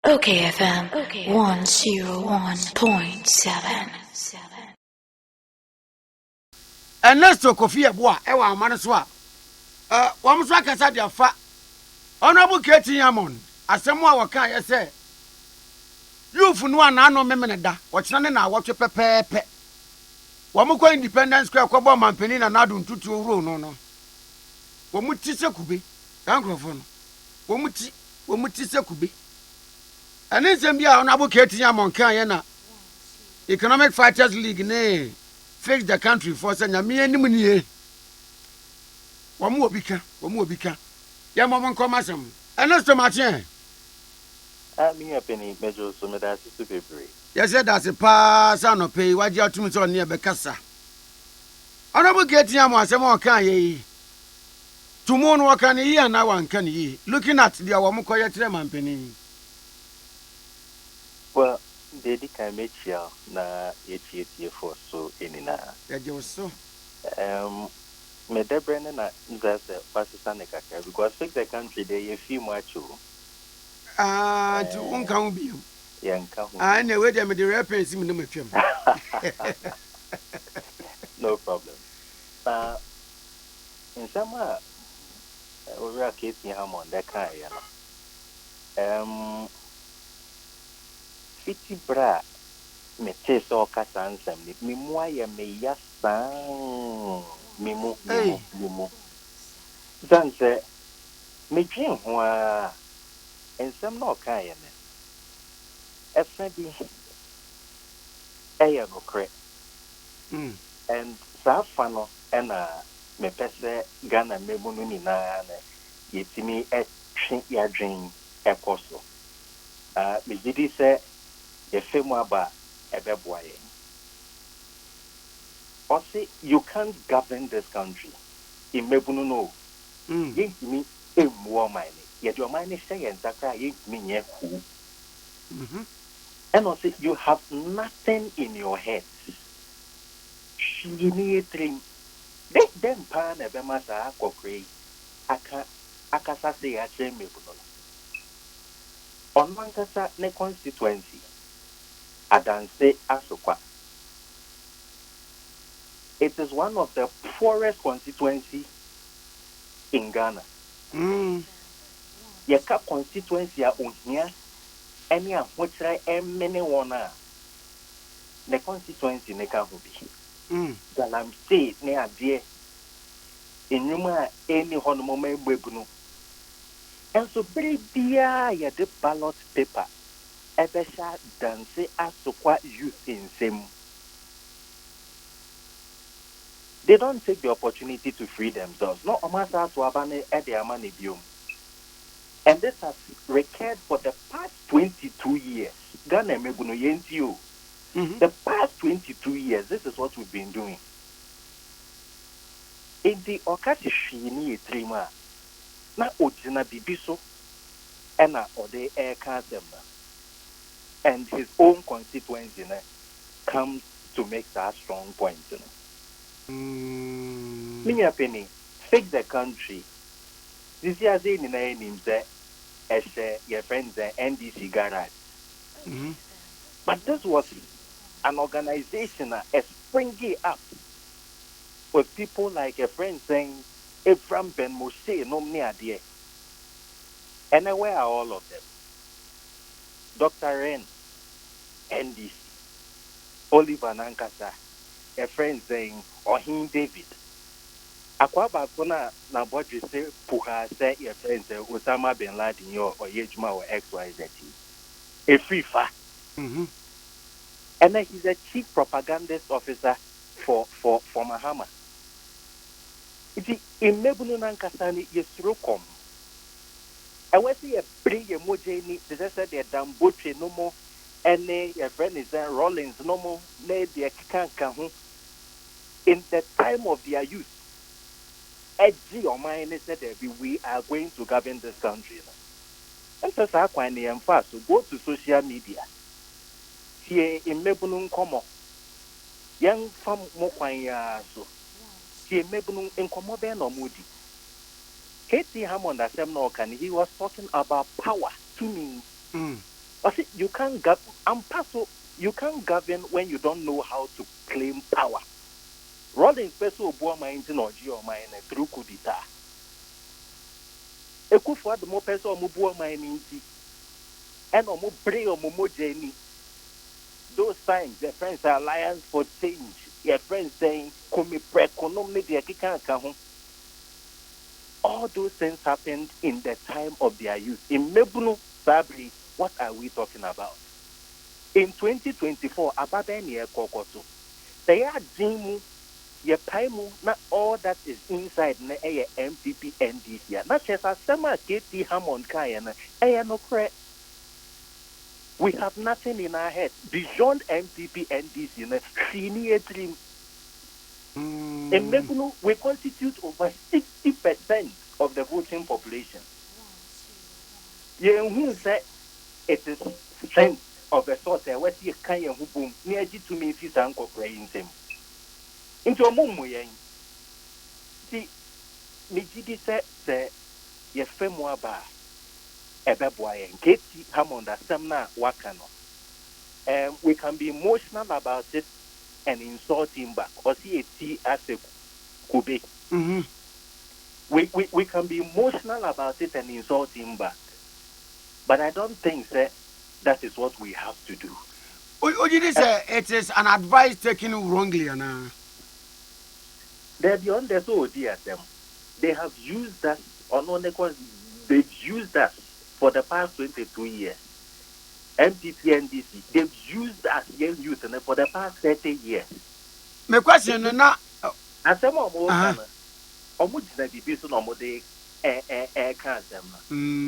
OKFM 101.7. Ernesto Yeboah ewa amane so a wom so akasa dia fa Honorable K.T Hammond asemu a waka ye se youth no ana no memene da wo ne na awotwe pepepe wom ko Independence Square ko bo mampeni na nadu ntutu owuro no wom ti se kube dankrofo no wom ti se kube ane nsem bia Honorable K.T Hammond kan ye na Economic Fighters League ne fix the country for say nyame anim nie womo obika ya mo nkom asem Ernesto Martin me penny measure so me that to bebre ya said that's a pass no pay waji atum so ne be kasa Honorable K.T Hammond asem o kan ye tumo no kan ye na wan kan ye looking at the womo koye tere mampeni well they can make ya na 88 for so inina ya je so me debrene na nzase pasisa ne kaka because fix the country they a few much tu unka hu bi yanka hu na we dem the reference me no matwam no problem in sama we are K.T Hammond that kind ya no fiti bra me teso kasa ansem ni mimwa ya me yasan mimu zanse me dwen ho a ensem na okan ye ne efa bi eya no kre and safa no na me pese Ghana mebu no ni na yetimi etwe ya dwen ekoso me didi se ye femu aba ebeboaye Ose, you can't govern this country. In Mebunu no. Yin me a more money. Yet your money say and Zaka yin me ye who. And also you have nothing in your head. She need dream. Then pan a bemasa kokre. Akasa say a shame Mebuno. On Mankasa ne constituency. Adanse Asokwa. It is one of the poorest constituencies in Ghana. Yeka constituency a unia any a which I am many one the constituency ne ka hobi. Galam say ne adie enuma any honomo mebunu. And so bia ya the ballot paper ebesha danse asokwa youth in same. They don't take the opportunity to free themselves. No, Omasa Swabane at their money biome. And this has recurred for the past 22 years. Ghana Mebuno Yentio. The past 22 years, this is what we've been doing. In the Okati Shini Trima, na Ojina Bibiso, and Ode Air Kasema, and his own constituency comes to make that strong point. Many penny fix the country. This year, they name as your friends NDC garage. But this was an organization springing up with people like a friend saying, Ephraim Ben Moshe, no near dear. And where are all of them? Dr. Ren, NDC, Oliver Nankasa, a friend saying, or him David. Akwaba kuna na bodri say puha say your friend say Osama bin Laden or Yejuma or XYZ. A FIFA. And then he's a chief propagandist officer for Mahama. Iti imebunu nankasani yesrokom. And when see a bring a mojeni, they said they're damboche no more. And your friend is Rollins no more. Ne the kankahu. In the time of their youth, edgy or mine said we are going to govern this country. And so I fast to go to social media. Here in Mebunun Como, young fam mokwanya so. Here Mebunun in Como Ben or Moody. K.T Hammond he was talking about power to me. I see you can't you can't govern when you don't know how to claim power. Rolling special boy mind in or mind through kudita. Ekufu the more person or more mind and or more pray or more journey. Those times, their friends are alliance for change. Your friends saying, "Come pre-economic the all those things happened in the time of their youth. In Mebunu Sabri, what are we talking about? In 2024, Ababeni Kokoto, they are Jimu, ye Paimu, not all that is inside na MPP NDC. Not just as some K.T Hammond Kayana, no credit. We have nothing in our head beyond MPP NDC, senior dream. In Mebunu, we constitute over 60% of the voting population. Who said it is strength of a sort what you can who boom near to me if you don't cooperate him. Into a mumu see Nijidi said ye femwa ba ebeboy and K.T Hammond Samna Wakano. We can be emotional about it and insult him back or see a T as a kube. We can be emotional about it and insult him back. But I don't think that is what we have to do. You did say it is an advice taken wrongly, and they're beyond their so dear them. They have used us they've used us for the past 22 years. MPP NDC, they've used us young youth and for the past 30 years. My question is not as some of them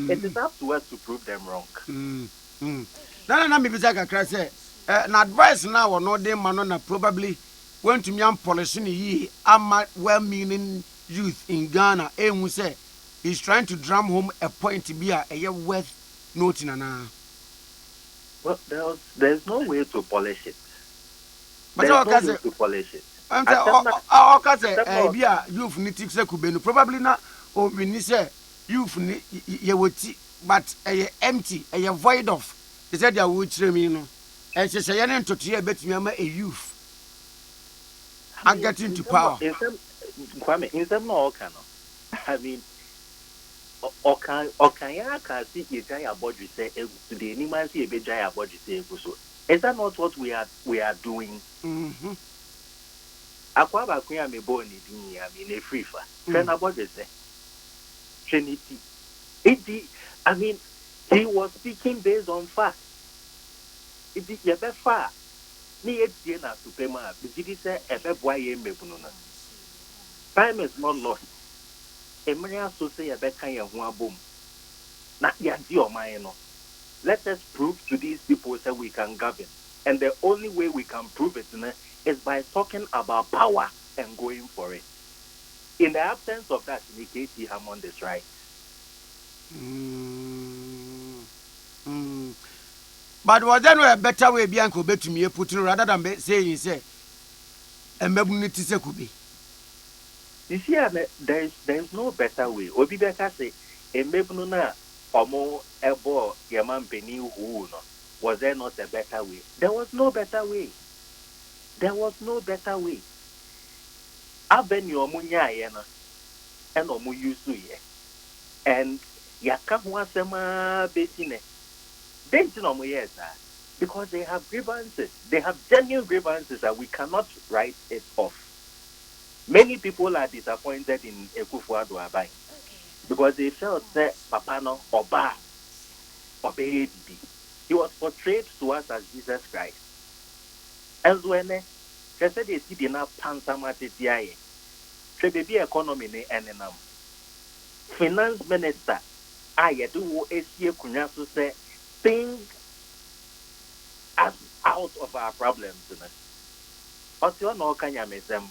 it is up to us to prove them wrong. No, maybe I say an advice now or no day man probably went to me and polishing ye well-meaning youth in Ghana who say he's trying to drum home a point to be a year worth noting and well, there's no way to polish it. But there's no way to polish it. I'm saying, youth need to say probably not or when you say youth you would but a empty a void of they said they would me and she say to bet me a youth and get into power. In some no I mean Okanya can see a giant body say today any man see a big giant body say so. Is that not what we are doing? Akwaba kuya me born in I mean a free fa. Friend about this Trinity. I mean he was speaking based on fact. It is your best far. Ni etiena suprema. Bidi say ebe boy ye mebununa. Time is not lost. Emria so say ebe kan ye ho abom. Na ya di o man no. Let us prove to these people that we can govern. And the only way we can prove it is by talking about power and going for it. In the absence of that, K.T Hammond is right. But was there a better way Bianco bet to me putting rather than saying, say, a mebunity se could be? You see, there's no better way. Obi better say, a mebununa or more ebo yaman beni who was there not a better way? There was no better way. There was no better way. Avenue omunya yena and omu yusu ye. And yakawa sema betine. Because they have grievances. They have genuine grievances that we cannot write it off. Many people are disappointed in Ekufuado Abai because they felt that Papa no Oba obeyed. He was portrayed to us as Jesus Christ. And when they said they see enough pansamatiae, the baby economy ne enenam. Finance minister, I do a kunyasu say think us out of our problems. Otio no kanya mesem.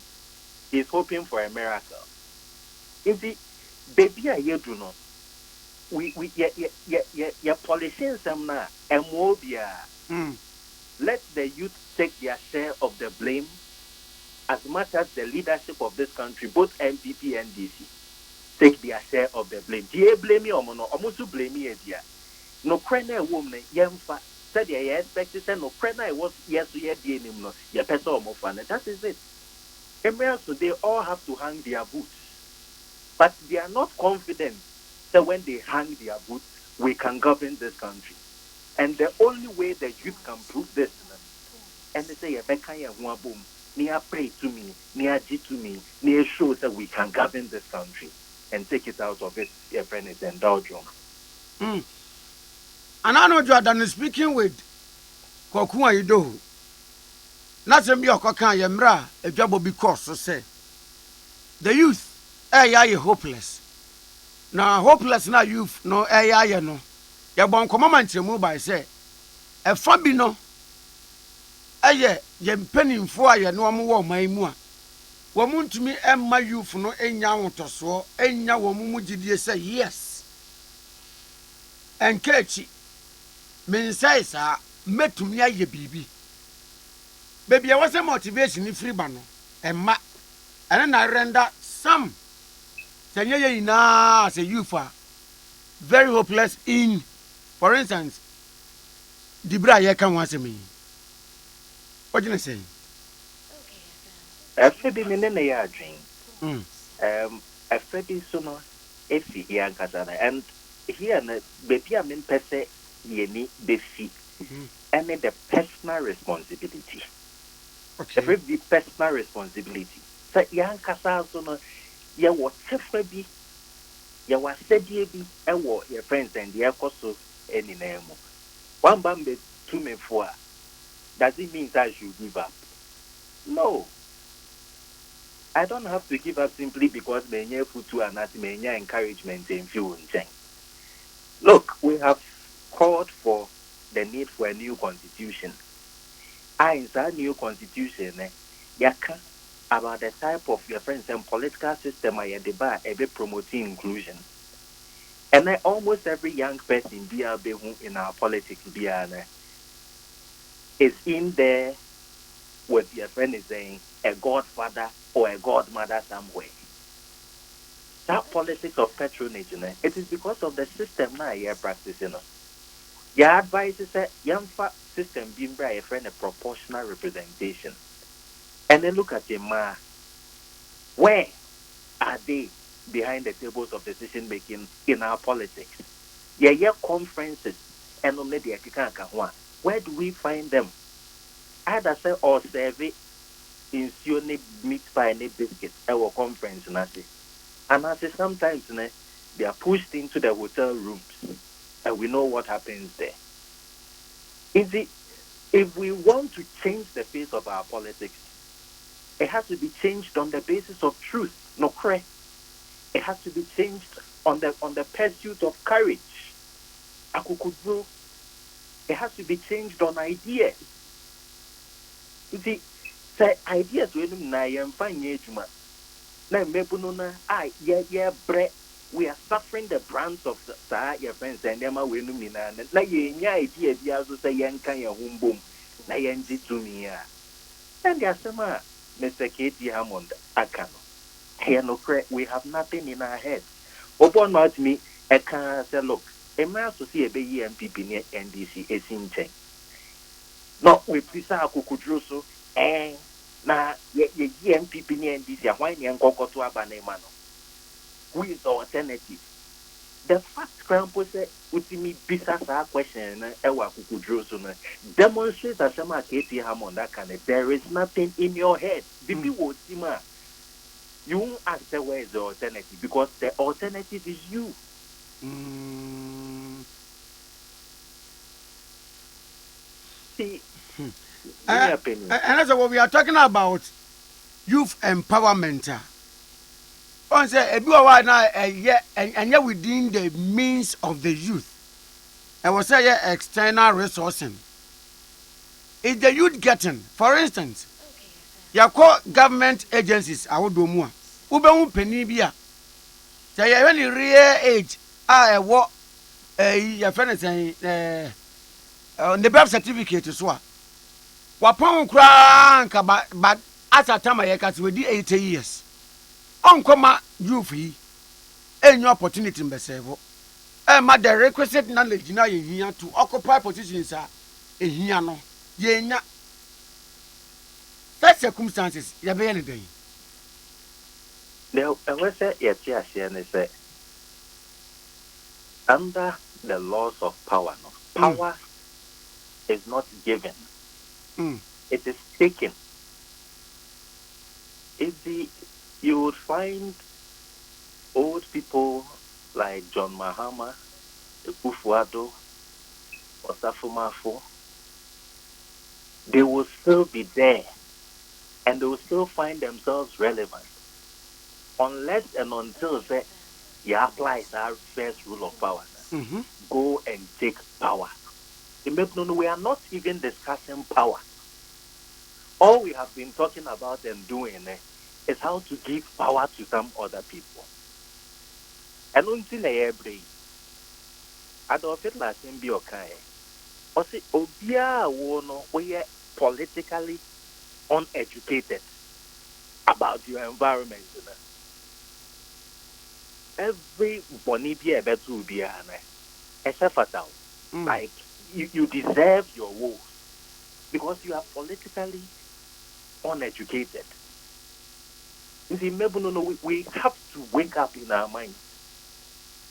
He's hoping for a miracle. You see, baby, I do know. We politicians now and more. Let the youth take their share of the blame as much as the leadership of this country, both MPP and DC, take their share of the blame. Do you blame me or no? Almost blame me, dear. No crane woman, yemfa. said you expect to say no prena was yes to yet be no your person of fun. That is it. Emeralds, they all have to hang their boots. But they are not confident that when they hang their boots, we can govern this country. And the only way the youth can prove this, and they say, boom, near pray to me, near G to me, near shows that we can govern this country and take it out of its friend is indulgence. And I know Jordan is speaking with Kokua Ido. Nothing be a cocan yamra, a job will be cost, so say. The youth, you hopeless. Now, hopeless na youth, no, you no. Ya bon command move by say, a fabino. Ye pennyfo a ye no mo man mu a. Womuntumi emma youth no enya wotoso, enya womumu gidie say yes. Enkechi men say sa metumi aye bibi. Baby, I was a motivation free bano. Emma, and I render some. Sanya na as a youth very hopeless in, for instance, Dibra ye can once me. What do you say? After the minute dream, after the sooner, if he and here, baby, I mean, per se, ye need the fee and the personal responsibility. Okay. The personal responsibility. So, young Casas, you was be, you was said ye be, and what your friends and the apostle any name. One bambi, 2 men 4. Does it mean that you give up? No. I don't have to give up simply because many put to many encouragement and fuel. Look, we have called for the need for a new constitution. In that new constitution, yaka about the type of your friends and political system I deba every promoting inclusion. And almost every young person in our politics is in there with your friend is saying a godfather or a godmother somewhere. That politics of patronage, it is because of the system now you're practicing. Your advice is that young system being by a friend a proportional representation. And then look at your ma. Where are they behind the tables of decision making in our politics? Yeah, conferences and only the Akikanka. Where do we find them? Either say or survey in Sione meat pie and biscuit our conference and I say sometimes they are pushed into the hotel rooms and we know what happens there. If we want to change the face of our politics, it has to be changed on the basis of truth, no correct. It has to be changed on the pursuit of courage. Akukudro. It has to be changed on ideas. You see, say ideas when na yemfa nyejuma. Na mebunona we are suffering the brunt of the your friends and them we no mina. Na ye idea bi aso say yenka ye humbom. Na yenji tumia. And the asema Mr. K.T Hammond akano. Here no correct, we have nothing in our heads. Open not me, I can say look, a man to see a baby MPP near NDC is in chain. Not with Pisa Kukudroso, and na ye MPP near NDC, and why young Coco to Abanemano? Who is the alternative? The fact Crampo said, with me, Pisa question, Ewa Kukudroso, demonstrate that some K.T Hammond that kind of there is nothing in your head. Bibi would see ma. You won't ask where is the alternative because the alternative is you. See, and that's what we are talking about youth empowerment. On say, and yet within the means of the youth, I was say external resourcing. Is the youth getting, for instance, you call government agencies, I would do more. Ube penny bia. Say you any real age. What your friend is saying the birth certificate is what. Wapon crank but at a time I got with 80 years. Uncoma you free. Any opportunity in Besevo. The requisite knowledge now here to occupy positions ehia no yenya such circumstances ya be anything. Now, I was say under the laws of power, no, power is not given; it is taken. You would find old people like John Mahama, Ekufuado, Osafumafo, they will still be there and they will still find themselves relevant unless and until say you apply our first rule of power. Go and take power. We are not even discussing power. All we have been talking about and doing is how to give power to some other people. And until every Adolf Hitler can be okay. Or say Obia wono we are politically uneducated about your environment. Every bonibia betu be fatal. Like you deserve your woes because you are politically uneducated. You see, we have to wake up in our minds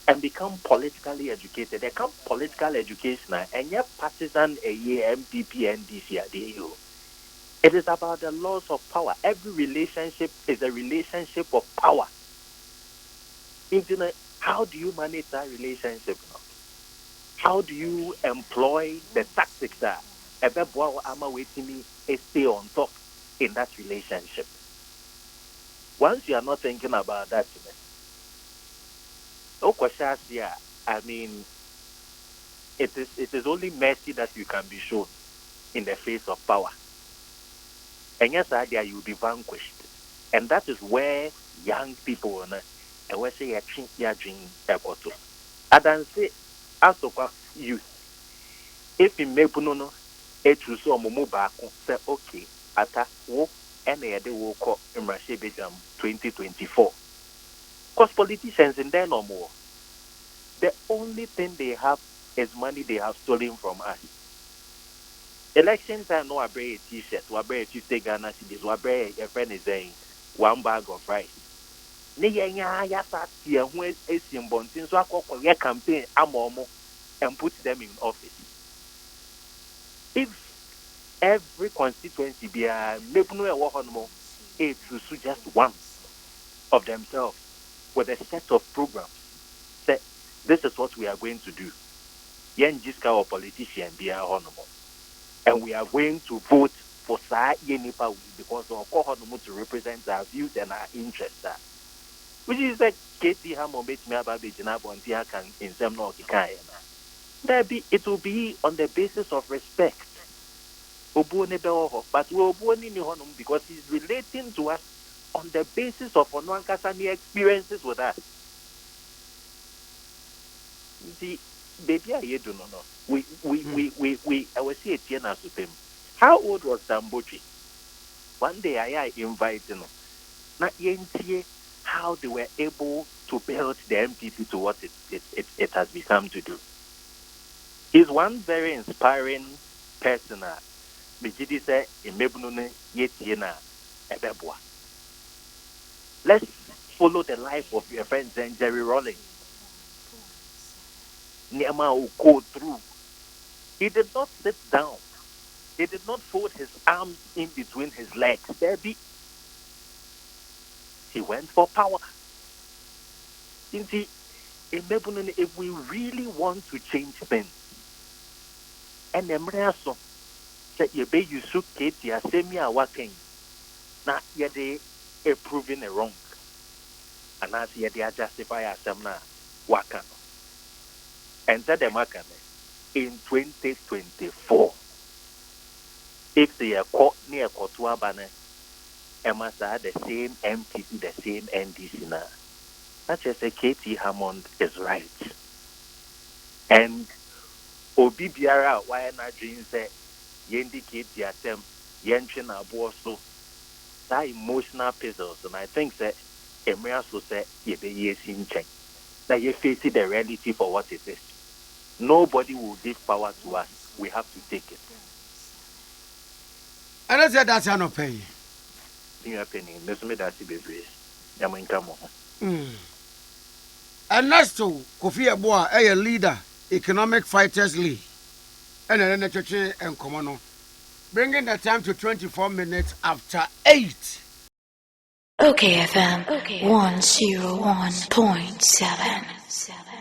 and become politically educated. They come political education and yet partisan a year MPP NDC. It is about the laws of power. Every relationship is a relationship of power. How do you manage that relationship now? How do you employ the tactics that stay on top in that relationship? Once you are not thinking about that, I mean, it is only mercy that you can be shown in the face of power. And yes, idea you will be vanquished. And that is where young people and we say a dream about to. And then say, as of youth, if you make no, it will so mumu back say okay, ata wo any other will call in 2024. Because politicians in there no more. The only thing they have is money they have stolen from us. Elections are no a t-shirt, we wear 50 Ghana cedis, we wear your friend is saying 1 bag of rice. Ne ya start here when a symbol so I call your campaign amomo and put them in office. If every constituency be a it to just one of themselves with a set of programs. Say, this is what we are going to do. Yen Jiska or politician be a honorable. And we are going to vote for Sa Yenipa because of Kohonomo to represent our views and our interests. Which is like K.T Hammond made me about the Janabo and Tiakan in some Norkikaya. It will be on the basis of respect. But because he's relating to us on the basis of Onwankasani experiences with us. The baby I do not know. I was here with him. How old was Dambochi? One day I invited him. Not yet how they were able to build the MPP to what it has become to do. He's one very inspiring person. Let's follow the life of your friend Jerry Rawlings. Niama will go through. He did not sit down. He did not fold his arms in between his legs. He went for power. If we really want to change things, and Emreaso said, "You be you should get your semi working." Now, they are proving it wrong, and as they are justify them now, working. And that them working in 2024. If they are caught near Kotuabane, Emasa the same MTC, the same NDC now. That's just a K.T Hammond is right. And Obi Biara, why not dream say, Yendicate Yatem, Yenchin Abuoso, that emotional puzzles. And I think that Emir so said, ye be ye sin check. That you face the reality for what it is. Nobody will give power to us. we have to take it. And I said that's an pay. In your opinion, there's me that's the baby. Yamin Kamo. Ernesto Yeboah, a leader, Economic Fighters League. And then the church and Common. Bringing the time to 24 minutes after 8. OKFM 101.7.